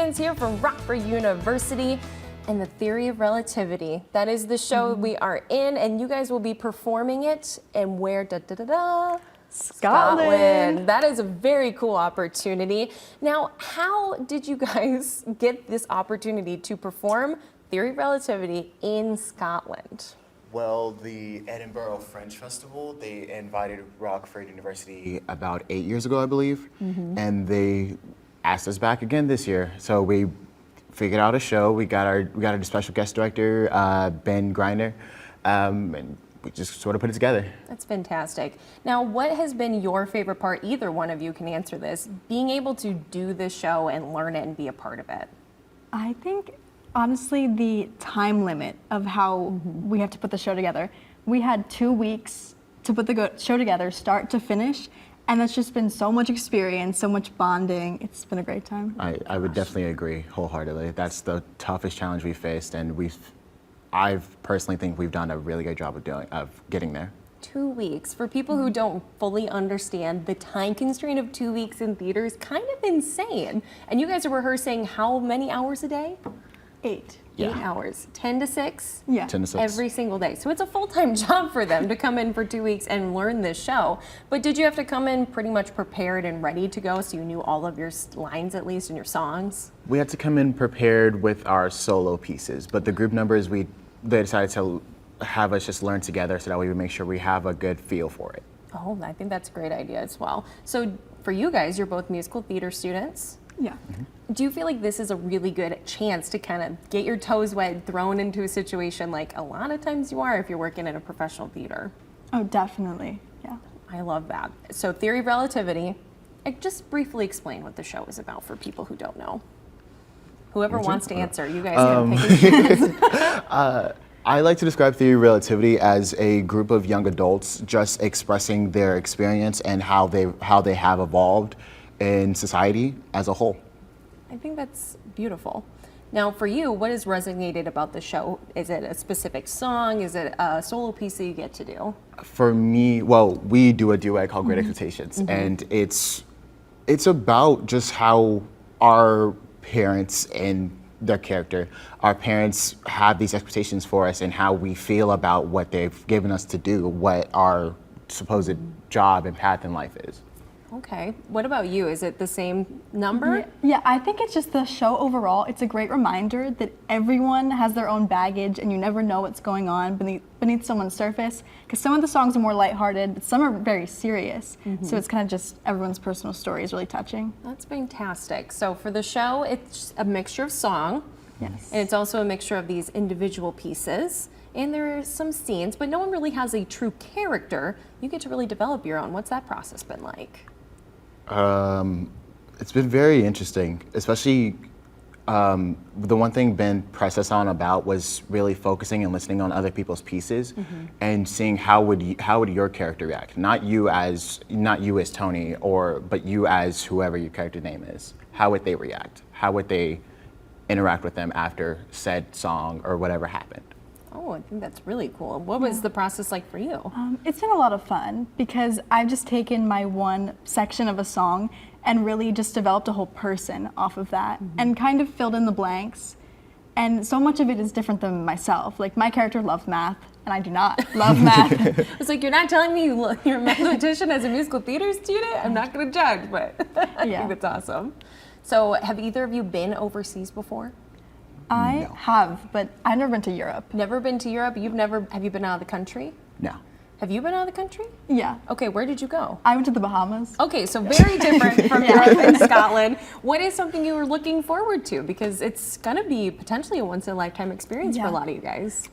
students here from Rockford University and the Theory of Relativity. That is the show we are in, and you guys will be performing it. And where? Scotland. That is a very cool opportunity. Now, how did you guys get this opportunity to perform Theory of Relativity in Scotland? Well, the Edinburgh Fringe Festival, they invited Rockford University about 8 years ago, I believe, and they asked us back again this year. So we figured out a show. We got our special guest director, Ben Grinder, and we just sort of put it together. That's fantastic. Now, what has been your favorite part? Either one of you can answer this. Being able to do this show and learn it and be a part of it. I think, honestly, the time limit of how we have to put the show together. We had 2 weeks to put the show together, start to finish, and that's just been so much experience, so much bonding. It's been a great time. I would definitely agree wholeheartedly. That's the toughest challenge we faced, and I personally think we've done a really good job of getting there. 2 weeks. For people who don't fully understand, the time constraint of 2 weeks in theater is kind of insane. And you guys are rehearsing how many hours a day? 8. Yeah. 8 hours. 10 to 6? Yeah. 10 to 6. Every single day. So it's a full-time job for them to come in for 2 weeks and learn this show. But did you have to come in pretty much prepared and ready to go so you knew all of your lines at least and your songs? We had to come in prepared with our solo pieces, but the group numbers, they decided to have us just learn together so that way we make sure we have a good feel for it. Oh, I think that's a great idea as well. So for you guys, you're both musical theater students. Yeah. Do you feel like this is a really good chance to kind of get your toes wet, thrown into a situation like a lot of times you are if you're working in a professional theater? Oh, definitely. Yeah. I love that. So Theory of Relativity, just briefly explain what the show is about for people who don't know. Whoever wants to answer, you guys can pick a chance. I like to describe Theory of Relativity as a group of young adults just expressing their experience and how they have evolved in society as a whole. I think that's beautiful. Now for you, what has resonated about the show? Is it a specific song? Is it a solo piece that you get to do? For me, well, we do a duet called Great Expectations, and it's about just how our parents and their character, our parents have these expectations for us and how we feel about what they've given us to do, what our supposed job and path in life is. Okay. What about you? Is it the same number? Yeah, I think it's just the show overall. It's a great reminder that everyone has their own baggage and you never know what's going on beneath someone's surface. Because some of the songs are more lighthearted, but some are very serious. So it's kind of just everyone's personal story is really touching. That's fantastic. So for the show, it's a mixture of song. Yes. And it's also a mixture of these individual pieces. And there are some scenes, but no one really has a true character. You get to really develop your own. What's that process been like? It's been very interesting, especially the one thing Ben pressed us on about was really focusing and listening on other people's pieces and seeing how would your character react, not you as Tony, but you as whoever your character name is. How would they react? How would they interact with them after said song or whatever happened? Oh, I think that's really cool. What was the process like for you? It's been a lot of fun because I've just taken my one section of a song and really just developed a whole person off of that and kind of filled in the blanks. And so much of it is different than myself. Like my character loves math and I do not love math. It's like, you're not telling me you're a mathematician as a musical theater student? I'm not going to judge, but I think that's awesome. So have either of you been overseas before? I have, but I've never been to Europe. Never been to Europe? Have you been out of the country? No. Have you been out of the country? Yeah. Okay, where did you go? I went to the Bahamas. Okay, so very different from Europe and Scotland. What is something you were looking forward to? Because it's going to be potentially a once-in-a-lifetime experience for a lot of you guys.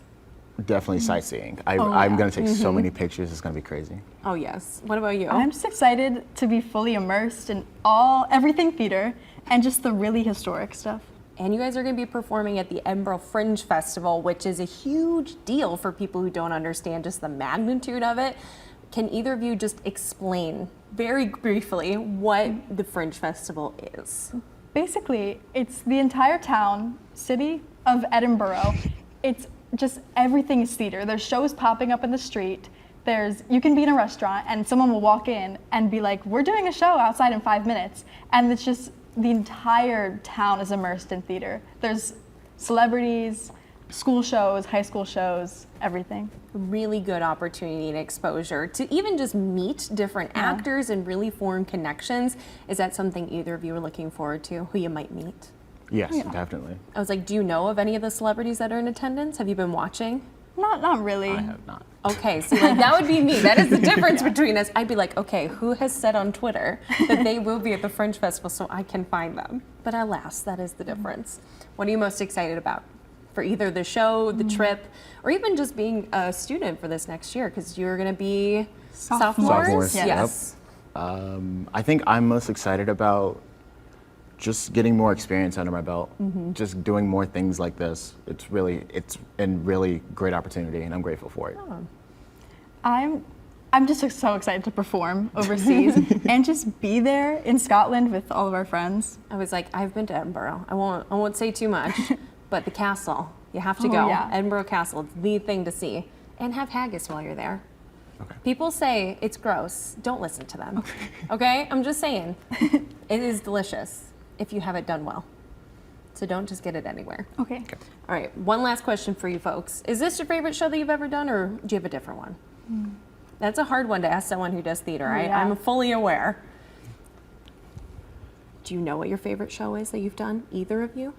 Definitely sightseeing. I'm going to take so many pictures, it's going to be crazy. Oh yes. What about you? I'm just excited to be fully immersed in everything theater and just the really historic stuff. And you guys are going to be performing at the Edinburgh Fringe Festival, which is a huge deal for people who don't understand just the magnitude of it. Can either of you just explain very briefly what the Fringe Festival is? Basically, it's the entire city of Edinburgh. It's just everything is theater. There's shows popping up in the street. You can be in a restaurant and someone will walk in and be like, we're doing a show outside in 5 minutes. And it's just the entire town is immersed in theater. There's celebrities, school shows, high school shows, everything. Really good opportunity and exposure to even just meet different actors and really form connections. Is that something either of you are looking forward to, who you might meet? Yes, definitely. I was like, do you know of any of the celebrities that are in attendance? Have you been watching? Not really. I have not. Okay, so like that would be me. That is the difference between us. I'd be like, okay, who has said on Twitter that they will be at the Fringe Festival so I can find them? But alas, that is the difference. What are you most excited about for either the show, the trip, or even just being a student for this next year? Because you're going to be sophomores. Sophomores, Yes. I think I'm most excited about just getting more experience under my belt, just doing more things like this. It's a really great opportunity, and I'm grateful for it. I'm just so excited to perform overseas and just be there in Scotland with all of our friends. I was like, I've been to Edinburgh. I won't say too much, but the castle, you have to go. Yeah. Edinburgh Castle, it's the thing to see. And have haggis while you're there. Okay. People say it's gross. Don't listen to them. Okay? I'm just saying. It is delicious if you have it done well. So don't just get it anywhere. Okay. All right, one last question for you folks. Is this your favorite show that you've ever done, or do you have a different one? That's a hard one to ask someone who does theater. Yeah. I'm fully aware. Do you know what your favorite show is that you've done, either of you?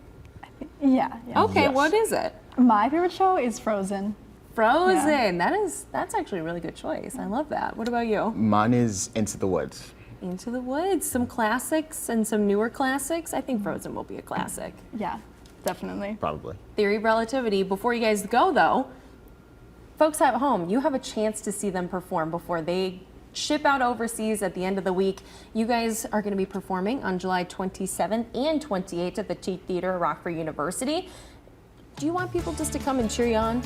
Yeah. Okay, Yes. what is it? My favorite show is Frozen. Frozen. That's actually a really good choice. I love that. What about you? Mine is Into the Woods. Into the Woods. Some classics and some newer classics. I think Frozen will be a classic. Yeah, definitely. Probably. Theory of Relativity. Before you guys go, though, folks at home, you have a chance to see them perform before they ship out overseas at the end of the week. You guys are going to be performing on July 27th and 28th at the Cheek Theater at Rockford University. Do you want people just to come and cheer you on?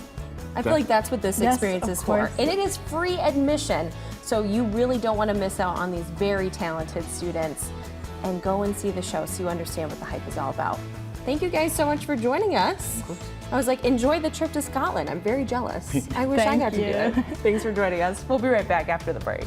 I feel like that's what this Yes, experience of is for. course. And it is free admission, so you really don't want to miss out on these very talented students. And go and see the show so you understand what the hype is all about. Thank you guys so much for joining us. I was like, enjoy the trip to Scotland. I'm very jealous. I wish I Thank got to do you. it. Thanks for joining us. We'll be right back after the break.